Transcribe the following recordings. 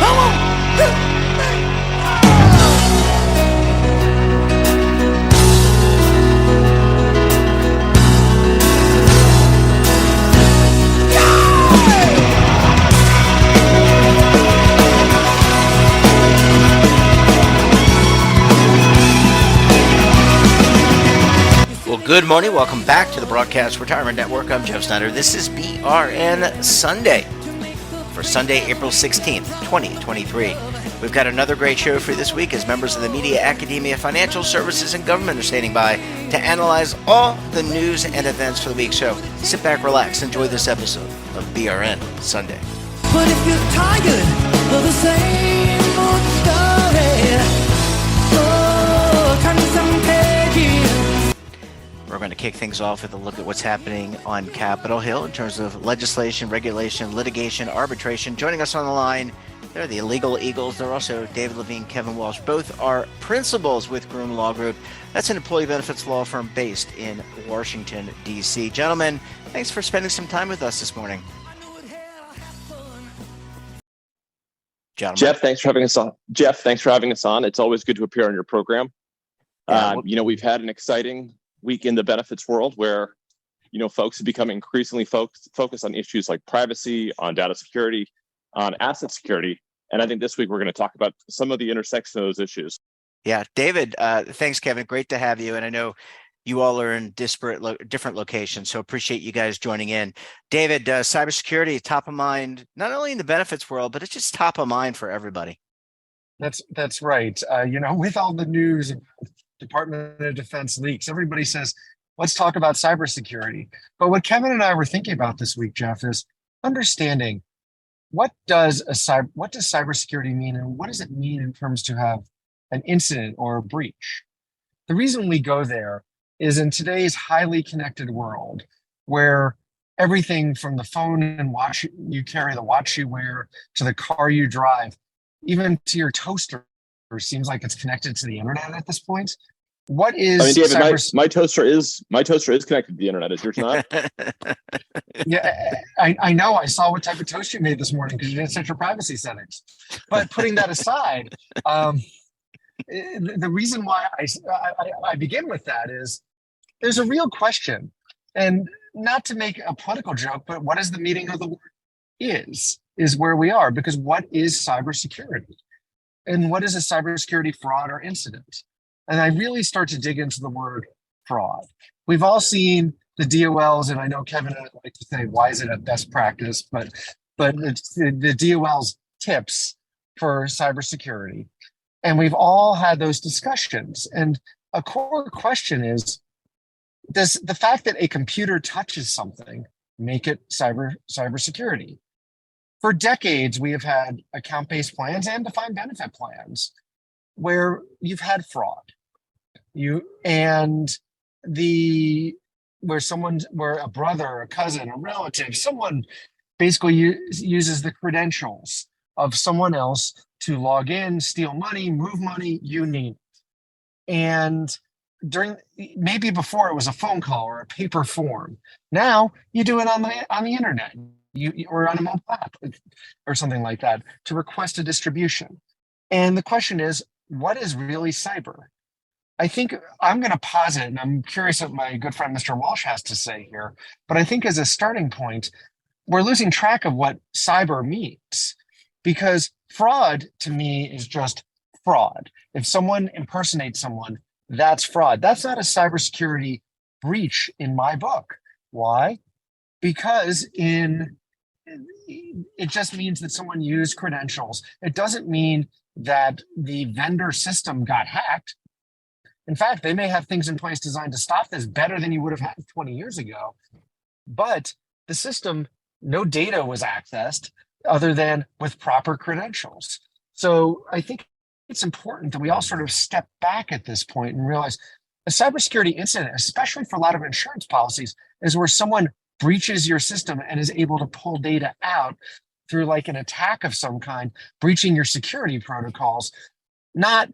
Come on! Well, good morning. Welcome back to the Broadcast Retirement Network. I'm Jeff Snyder. This is BRN Sunday for Sunday, April 16th, 2023. We've got another great show for you this week as members of the media, academia, financial services, and government are standing by to analyze all the news and events for the week. So sit back, relax, enjoy this episode of BRN Sunday. But if you're tired of the same old story, turn some pages. We're going to kick things off with a look at what's happening on Capitol Hill in terms of legislation, regulation, litigation, arbitration. Joining us on the line, they're the Illegal Eagles. They're also David Levine, Kevin Walsh. Both are principals with Groom Law Group. That's an employee benefits law firm based in Washington, D.C. Gentlemen, thanks for spending some time with us this morning. Gentlemen. Jeff, thanks for having us on. It's always good to appear on your program. We've had an exciting week in the benefits world where, folks have become increasingly focused on issues like privacy, on data security, on asset security. And I think this week we're going to talk about some of the intersection of those issues. Yeah, David, thanks, Kevin. Great to have you. And I know you all are in different locations, so appreciate you guys joining in. David, cybersecurity, top of mind, not only in the benefits world, but it's just top of mind for everybody. That's right. With all the news, Department of Defense leaks, everybody says, let's talk about cybersecurity. But what Kevin and I were thinking about this week, Jeff, is understanding what does cybersecurity mean, and what does it mean in terms to have an incident or a breach? The reason we go there is in today's highly connected world, where everything from the phone and watch you carry, the watch you wear, to the car you drive, even to your toaster, seems like it's connected to the internet at this point. What is David, my toaster is connected to the internet. Is yours not? Yeah, I know. I saw what type of toast you made this morning because you didn't set your privacy settings. But putting that aside, the reason why I begin with that is there's a real question, and not to make a political joke, but what is the meaning of the word is where we are, because what is cybersecurity? And what is a cybersecurity fraud or incident? And I really start to dig into the word fraud. We've all seen the DOLs, and I know Kevin and I like to say, why is it a best practice? But it's the DOL's tips for cybersecurity. And we've all had those discussions. And a core question is, does the fact that a computer touches something make it cybersecurity? For decades, we have had account-based plans and defined benefit plans where you've had fraud. Where a brother, a cousin, a relative, someone basically uses the credentials of someone else to log in, steal money, move money, you name it. And maybe before it was a phone call or a paper form. Now you do it on the internet. Or on a mobile app or something like that to request a distribution. And the question is, what is really cyber? I think I'm going to posit, and I'm curious what my good friend Mr. Walsh has to say here, but I think as a starting point, we're losing track of what cyber means, because fraud to me is just fraud. If someone impersonates someone, that's fraud. That's not a cybersecurity breach in my book. Why? Because it just means that someone used credentials. It doesn't mean that the vendor system got hacked. In fact, they may have things in place designed to stop this better than you would have had 20 years ago. But the system, no data was accessed other than with proper credentials. So I think it's important that we all sort of step back at this point and realize a cybersecurity incident, especially for a lot of insurance policies, is where someone breaches your system and is able to pull data out through like an attack of some kind, breaching your security protocols, not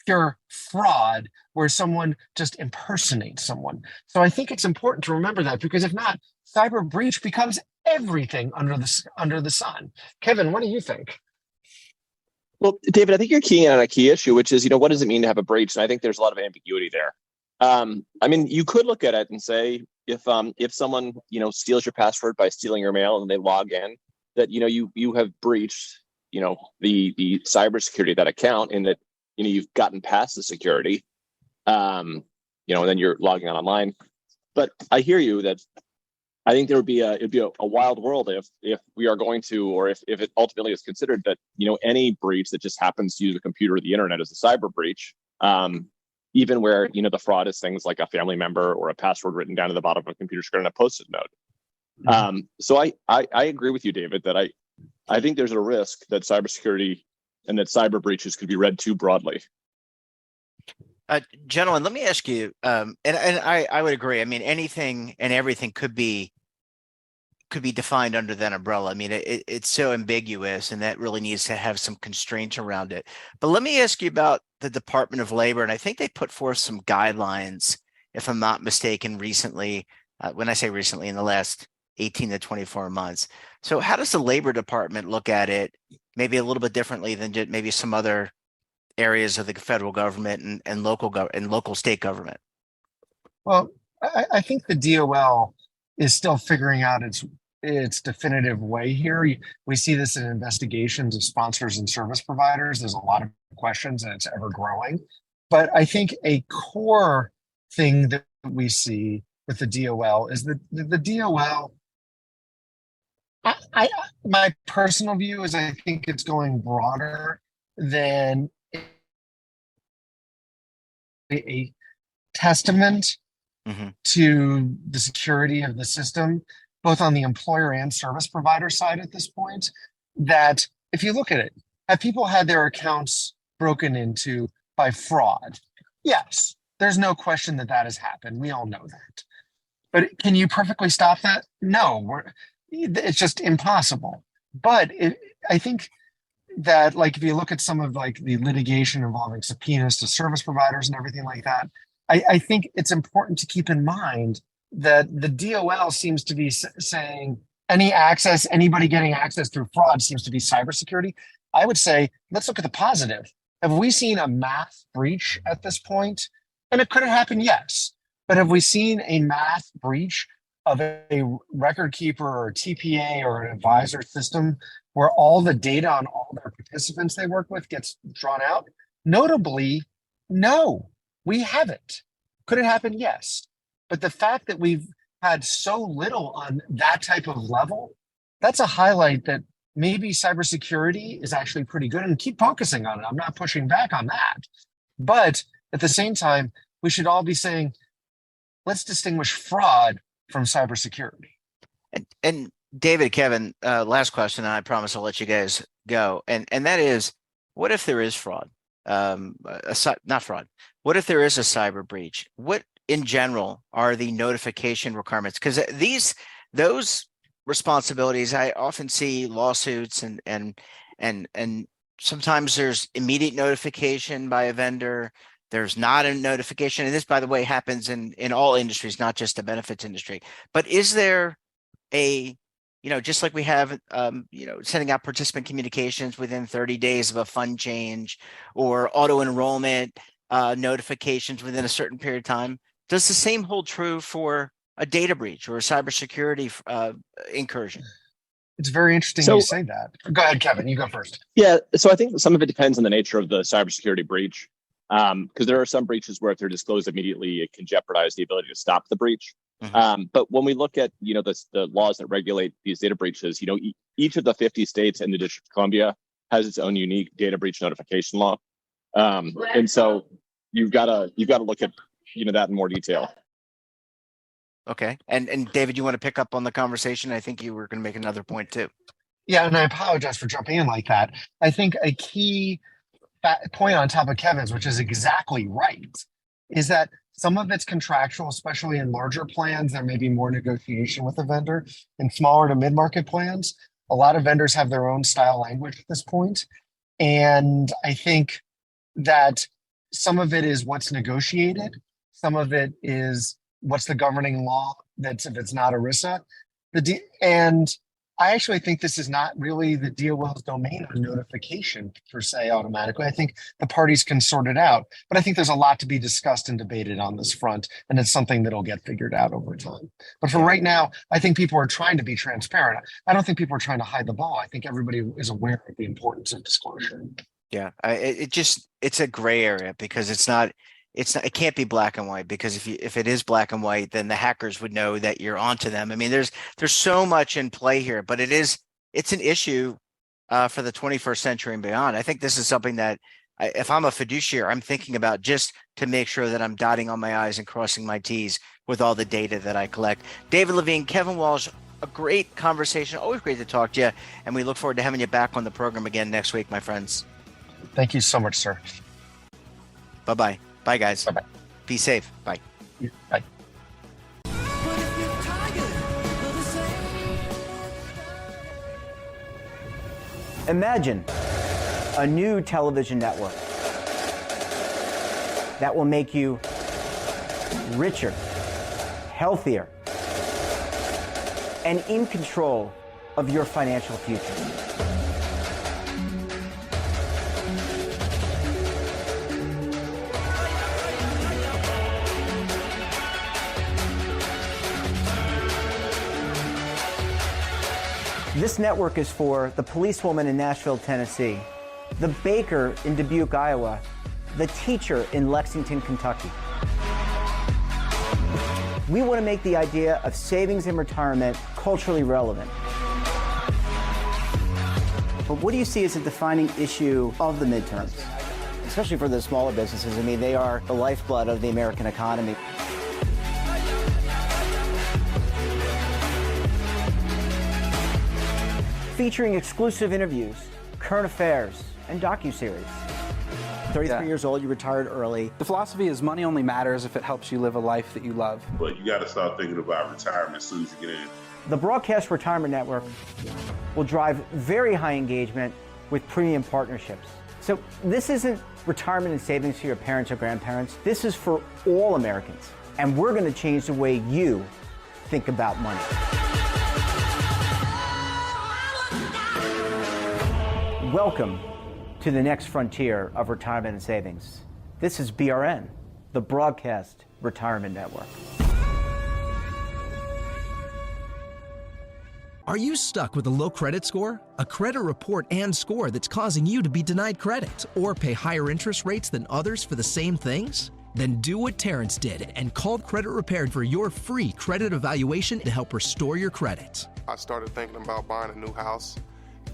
pure fraud where someone just impersonates someone. So I think it's important to remember that, because if not, cyber breach becomes everything under the sun. Kevin, what do you think? Well, David, I think you're keying in on a key issue, which is, what does it mean to have a breach? And I think there's a lot of ambiguity there. I mean, you could look at it and say, if someone, steals your password by stealing your mail and they log in, that, you have breached, the cybersecurity of that account, and that, you've gotten past the security, and then you're logging on online. But I hear you that I think it'd be a wild world if we are going to, or if it ultimately is considered that, any breach that just happens to use a computer or the internet is a cyber breach, even where, the fraud is things like a family member or a password written down at the bottom of a computer screen on a Post-it note. So I agree with you, David, that I think there's a risk that cybersecurity and that cyber breaches could be read too broadly. Gentlemen, let me ask you, and I would agree. I mean, anything and everything could be defined under that umbrella. I mean, it's so ambiguous, and that really needs to have some constraints around it. But let me ask you about the Department of Labor, and I think they put forth some guidelines, if I'm not mistaken, recently. When I say recently, in the last 18 to 24 months. So how does the Labor Department look at it, maybe a little bit differently than maybe some other areas of the federal government and local state government? Well, I think the DOL is still figuring out its definitive way here. We see this in investigations of sponsors and service providers. There's a lot of questions, and it's ever growing. But I think a core thing that we see with the DOL is that the DOL, my personal view is I think it's going broader than a testament to the security of the system, both on the employer and service provider side at this point. That if you look at it, have people had their accounts broken into by fraud? Yes, there's no question that has happened. We all know that. But can you perfectly stop that? No, it's just impossible. But I think that, like, if you look at some of like the litigation involving subpoenas to service providers and everything like that, I think it's important to keep in mind that the DOL seems to be saying anybody getting access through fraud seems to be cybersecurity. I would say, let's look at the positive. Have we seen a mass breach at this point? And it could have happened, yes. But have we seen a mass breach of a record keeper or a TPA or an advisor system where all the data on all their participants they work with gets drawn out? Notably, no, we haven't. Could it happen? Yes. But the fact that we've had so little on that type of level, that's a highlight that maybe cybersecurity is actually pretty good, and keep focusing on it. I'm not pushing back on that. But at the same time, we should all be saying, let's distinguish fraud from cybersecurity. And David, Kevin, last question, and I promise I'll let you guys go. And that is, what if there is fraud? Not fraud. What if there is a cyber breach? What in general are the notification requirements? Because those responsibilities, I often see lawsuits and sometimes there's immediate notification by a vendor. There's not a notification. And this, by the way, happens in all industries, not just the benefits industry. But is there just like we have, sending out participant communications within 30 days of a fund change, or auto enrollment notifications within a certain period of time, does the same hold true for a data breach or a cybersecurity incursion? It's very interesting you say that. Go ahead, Kevin. You go first. Yeah. So I think some of it depends on the nature of the cybersecurity breach, because there are some breaches where if they're disclosed immediately, it can jeopardize the ability to stop the breach. But when we look at the laws that regulate these data breaches, each of the 50 states and the District of Columbia has its own unique data breach notification law, and so you've got to look at that in more detail. Okay, and David, you want to pick up on the conversation? I think you were going to make another point too. Yeah, and I apologize for jumping in like that. I think a key point on top of Kevin's, which is exactly right, is that some of it's contractual, especially in larger plans. There may be more negotiation with a vendor. In smaller to mid-market plans, a lot of vendors have their own style language at this point. And I think that some of it is what's negotiated. Some of it is what's the governing law that's if it's not ERISA. And I actually think this is not really the DOL's domain on notification per se automatically. I think the parties can sort it out, but I think there's a lot to be discussed and debated on this front, and it's something that'll get figured out over time. But for right now, I think people are trying to be transparent. I don't think people are trying to hide the ball. I think everybody is aware of the importance of disclosure. Yeah, it's a gray area because it can't be black and white, because if it is black and white, then the hackers would know that you're onto them. I mean, there's so much in play here, but it's an issue for the 21st century and beyond. I think this is something that if I'm a fiduciary, I'm thinking about just to make sure that I'm dotting on my I's and crossing my T's with all the data that I collect. David Levine, Kevin Walsh, a great conversation. Always great to talk to you. And we look forward to having you back on the program again next week, my friends. Thank you so much, sir. Bye-bye. Bye, guys. Bye-bye. Be safe. Bye. Bye. But if you're tired of the same Imagine a new television network that will make you richer, healthier, and in control of your financial future. This network is for the policewoman in Nashville, Tennessee, the baker in Dubuque, Iowa, the teacher in Lexington, Kentucky. We want to make the idea of savings and retirement culturally relevant. But what do you see as a defining issue of the midterms? Especially for the smaller businesses. I mean, they are the lifeblood of the American economy. Featuring exclusive interviews, current affairs, and docuseries. 33 years old, you retired early. The philosophy is money only matters if it helps you live a life that you love. But you got to start thinking about retirement as soon as you get in. The Broadcast Retirement Network will drive very high engagement with premium partnerships. So this isn't retirement and savings for your parents or grandparents. This is for all Americans. And we're going to change the way you think about money. Welcome to the next frontier of retirement and savings. This is BRN, the Broadcast Retirement Network. Are you stuck with a low credit score? A credit report and score that's causing you to be denied credit or pay higher interest rates than others for the same things? Then do what Terrence did and call Credit Repaired for your free credit evaluation to help restore your credit. I started thinking about buying a new house,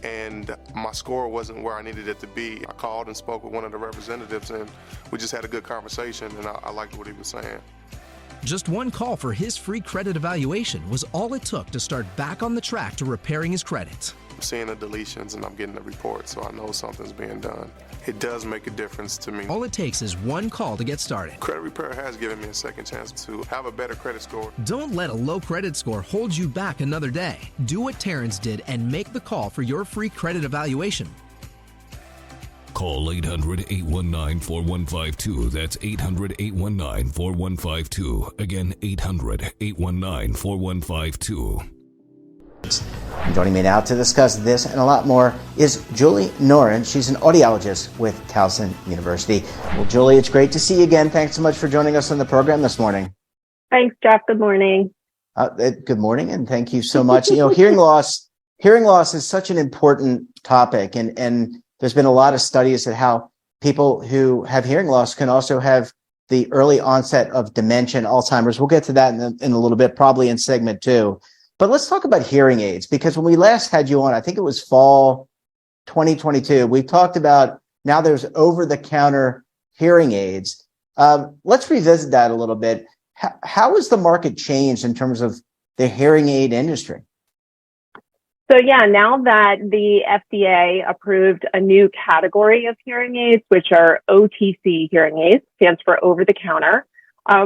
and my score wasn't where I needed it to be. I called and spoke with one of the representatives, and we just had a good conversation, and I liked what he was saying. Just one call for his free credit evaluation was all it took to start back on the track to repairing his credit. I'm seeing the deletions, and I'm getting the report, so I know something's being done. It does make a difference to me. All it takes is one call to get started. Credit Repair has given me a second chance to have a better credit score. Don't let a low credit score hold you back another day. Do what Terrence did and make the call for your free credit evaluation. Call 800-819-4152. That's 800-819-4152. Again, 800-819-4152. And joining me now to discuss this and a lot more is Julie Noren. She's an audiologist with Towson University. Well, Julie, it's great to see you again. Thanks so much for joining us on the program this morning. Thanks, Jeff. Good morning. Good morning, and thank you so much. Hearing loss is such an important topic, and there's been a lot of studies at how people who have hearing loss can also have the early onset of dementia and Alzheimer's. We'll get to that in a little bit, probably in segment 2. But let's talk about hearing aids, because when we last had you on, I think it was fall 2022, we talked about now there's over-the-counter hearing aids. Let's revisit that a little bit. How has the market changed in terms of the hearing aid industry? So yeah, now that the FDA approved a new category of hearing aids, which are OTC hearing aids, stands for over the counter,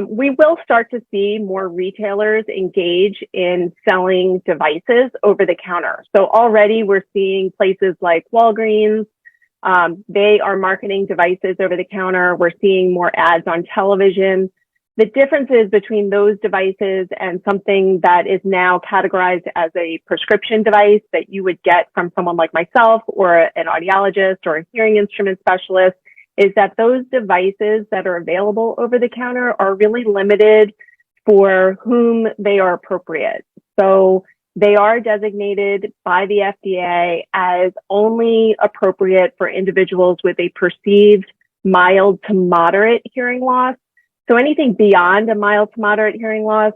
we will start to see more retailers engage in selling devices over the counter. So already we're seeing places like Walgreens, they are marketing devices over the counter. We're seeing more ads on television. The differences between those devices and something that is now categorized as a prescription device that you would get from someone like myself or an audiologist or a hearing instrument specialist is that those devices that are available over the counter are really limited for whom they are appropriate. So they are designated by the FDA as only appropriate for individuals with a perceived mild to moderate hearing loss. So anything beyond a mild to moderate hearing loss,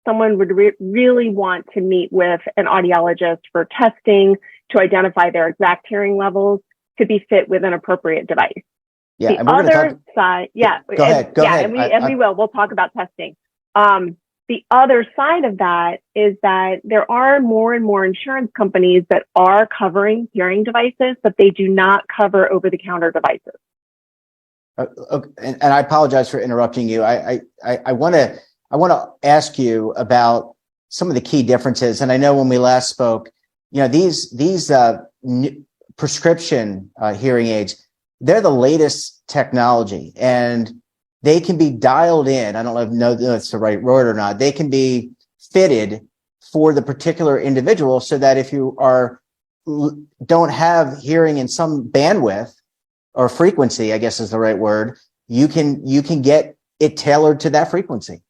someone would really want to meet with an audiologist for testing to identify their exact hearing levels to be fit with an appropriate device. Yeah, the other side, yeah, go ahead. We'll talk about testing. The other side of that is that there are more and more insurance companies that are covering hearing devices, but they do not cover over-the-counter devices. Okay. And I apologize for interrupting you. I want to ask you about some of the key differences. And I know when we last spoke, these prescription hearing aids, they're the latest technology, and they can be dialed in. I don't know if that's the right word or not. They can be fitted for the particular individual, so that if you don't have hearing in some bandwidth or frequency, I guess is the right word, you can get it tailored to that frequency.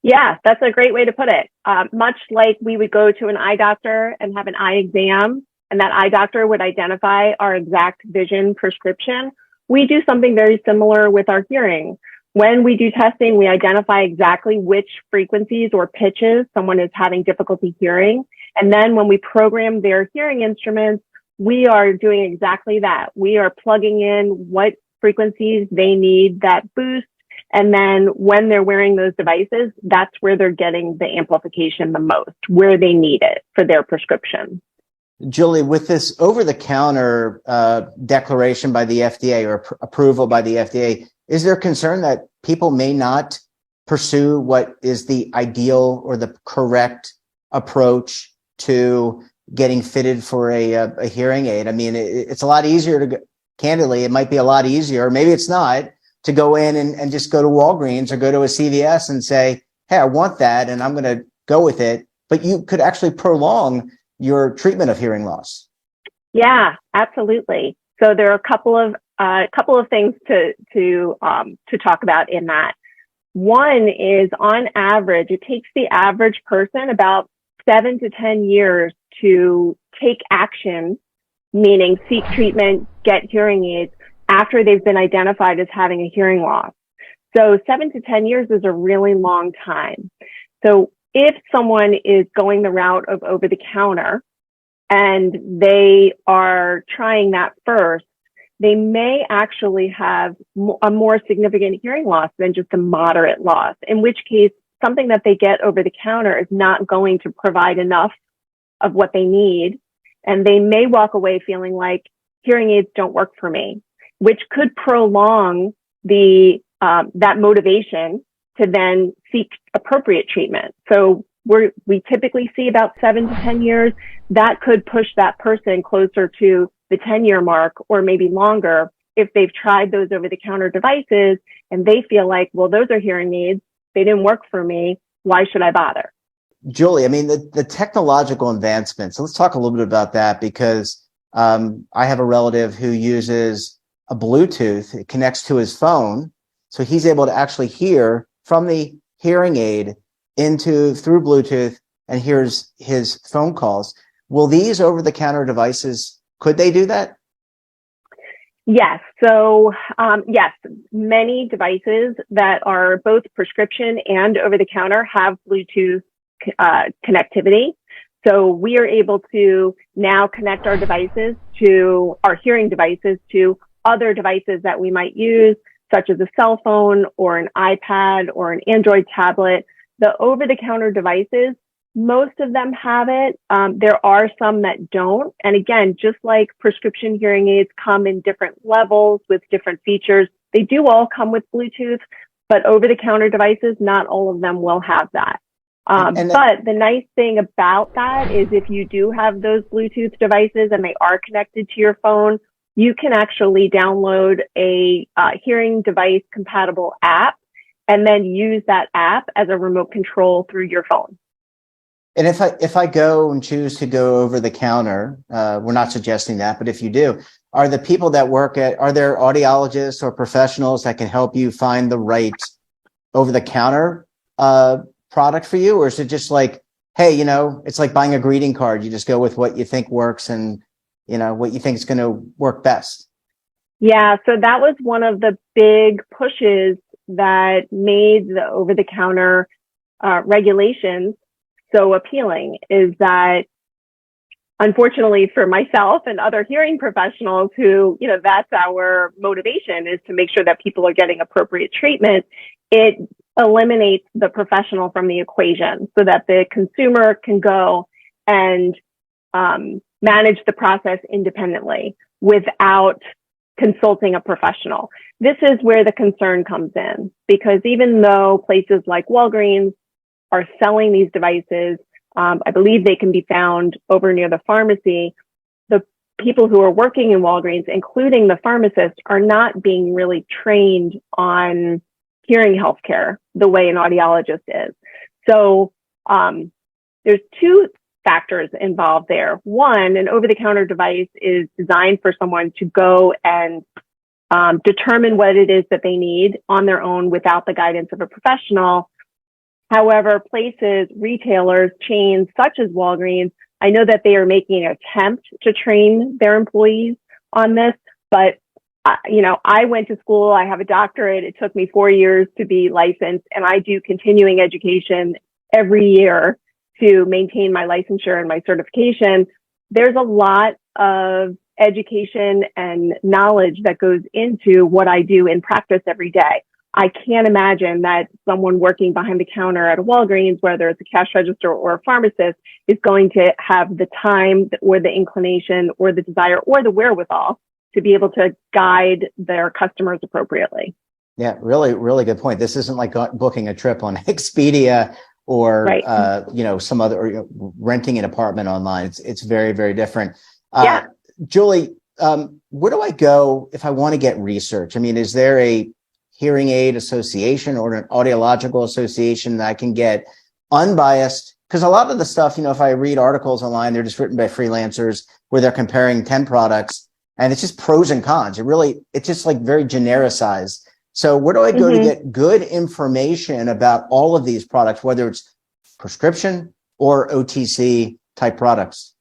Yeah, that's a great way to put it. Much like we would go to an eye doctor and have an eye exam, and that eye doctor would identify our exact vision prescription, we do something very similar with our hearing. When we do testing, we identify exactly which frequencies or pitches someone is having difficulty hearing. And then when we program their hearing instruments, we are doing exactly that. We are plugging in what frequencies they need that boost. And then when they're wearing those devices, that's where they're getting the amplification the most, where they need it for their prescription. Julie, with this over-the-counter declaration by the FDA or approval by the FDA, is there concern that people may not pursue what is the ideal or the correct approach to getting fitted for a hearing aid? I mean, it's a lot easier candidly, it might be a lot easier, maybe it's not, to go in and just go to Walgreens or go to a CVS and say, hey, I want that and I'm going to go with it. But you could actually prolong your treatment of hearing loss. Yeah, absolutely. So there are a couple of things to talk about in that. One is, on average, it takes the average person about 7 to 10 years to take action, meaning seek treatment, get hearing aids, after they've been identified as having a hearing loss. So 7 to 10 years is a really long time. So if someone is going the route of over the counter and they are trying that first, they may actually have a more significant hearing loss than just a moderate loss, in which case something that they get over the counter is not going to provide enough of what they need. And they may walk away feeling like hearing aids don't work for me, which could prolong that motivation to then seek appropriate treatment. So we typically see about 7 to 10 years. That could push that person closer to the 10-year mark or maybe longer if they've tried those over-the-counter devices and they feel like, well, those are hearing aids. They didn't work for me. Why should I bother? Julie, I mean, the technological advancements, so let's talk a little bit about that, because I have a relative who uses a Bluetooth. It connects to his phone, so he's able to actually hear from the hearing aid through Bluetooth and hears his phone calls. Will these over-the-counter devices, could they do that? Yes. So, yes, many devices that are both prescription and over-the-counter have Bluetooth connectivity. So we are able to now connect our devices to our hearing devices to other devices that we might use, such as a cell phone or an iPad or an Android tablet. The over-the-counter devices, most of them have it. There are some that don't. And again, just like prescription hearing aids come in different levels with different features, they do all come with Bluetooth, but over-the-counter devices, not all of them will have that. But the nice thing about that is if you do have those Bluetooth devices and they are connected to your phone, you can actually download a hearing device compatible app and then use that app as a remote control through your phone. And if I go and choose to go over the counter, we're not suggesting that, but if you do, are the people that are there audiologists or professionals that can help you find the right over the counter product for you? Or is it just like, hey, it's like buying a greeting card. You just go with what you think works and, what you think is going to work best? Yeah. So that was one of the big pushes that made the over the counter regulations so appealing, is that unfortunately for myself and other hearing professionals who, that's our motivation, is to make sure that people are getting appropriate treatment, it eliminates the professional from the equation so that the consumer can go and manage the process independently without consulting a professional. This is where the concern comes in, because even though places like Walgreens are selling these devices, I believe they can be found over near the pharmacy, the people who are working in Walgreens, including the pharmacists, are not being really trained on hearing healthcare the way an audiologist is. So there's two factors involved there. One, an over-the-counter device is designed for someone to go and determine what it is that they need on their own without the guidance of a professional. However, places, retailers, chains such as Walgreens, I know that they are making an attempt to train their employees on this, but I went to school, I have a doctorate. It took me 4 years to be licensed, and I do continuing education every year to maintain my licensure and my certification. There's a lot of education and knowledge that goes into what I do in practice every day. I can't imagine that someone working behind the counter at a Walgreens, whether it's a cash register or a pharmacist, is going to have the time or the inclination or the desire or the wherewithal to be able to guide their customers appropriately. Yeah, really, really good point. This isn't like booking a trip on Expedia or, right. Some other, or renting an apartment online. It's very, very different. Yeah. Julie, where do I go if I want to get research? I mean, is there a hearing aid association or an audiological association that I can get unbiased? Because a lot of the stuff, if I read articles online, they're just written by freelancers where they're comparing 10 products and it's just pros and cons. It's just like very genericized. So where do I go to get good information about all of these products, whether it's prescription or OTC type products?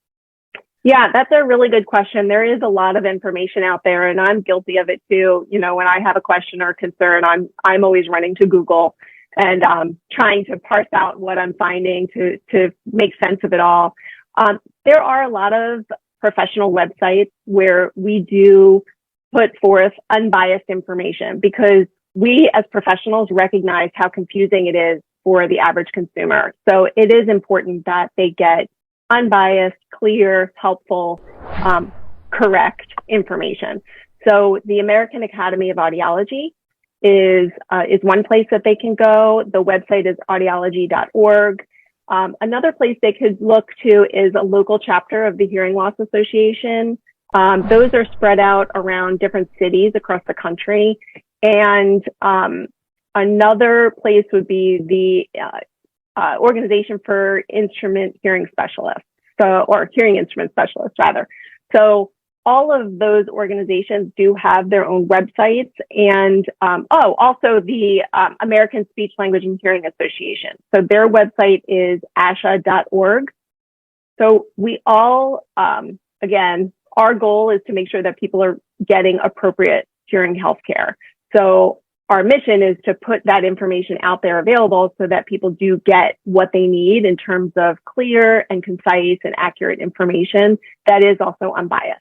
Yeah, that's a really good question. There is a lot of information out there, and I'm guilty of it too. When I have a question or concern, I'm always running to Google and trying to parse out what I'm finding to make sense of it all. There are a lot of professional websites where we do put forth unbiased information, because we as professionals recognize how confusing it is for the average consumer. So it is important that they get unbiased, clear, helpful, correct information. So the American Academy of Audiology is one place that they can go. The website is audiology.org. Another place they could look to is a local chapter of the Hearing Loss Association. Those are spread out around different cities across the country. And another place would be the Organization for Instrument Hearing Specialists, or Hearing Instrument Specialists, rather. So all of those organizations do have their own websites, and also the American Speech, Language, and Hearing Association. So their website is asha.org. So we all, again, our goal is to make sure that people are getting appropriate hearing health care. So our mission is to put that information out there available so that people do get what they need in terms of clear and concise and accurate information that is also unbiased.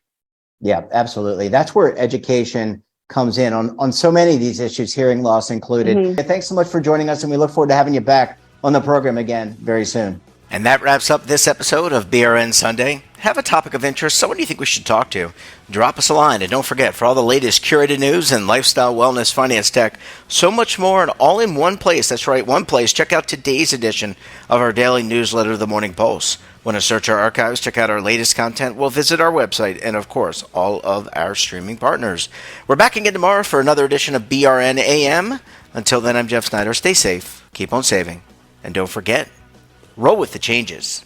Yeah, absolutely. That's where education comes in on so many of these issues, hearing loss included. Thanks so much for joining us, and we look forward to having you back on the program again very soon. And that wraps up this episode of BRN Sunday. Have a topic of interest, someone you think we should talk to, drop us a line. And don't forget, for all the latest curated news and lifestyle, wellness, finance, tech, so much more, and all in one place. That's right, one place. Check out today's edition of our daily newsletter, The Morning Pulse. Want to search our archives, check out our latest content? Well, visit our website and, of course, all of our streaming partners. We're back again tomorrow for another edition of BRN AM. Until then, I'm Jeff Snyder. Stay safe, keep on saving, and don't forget, roll with the changes.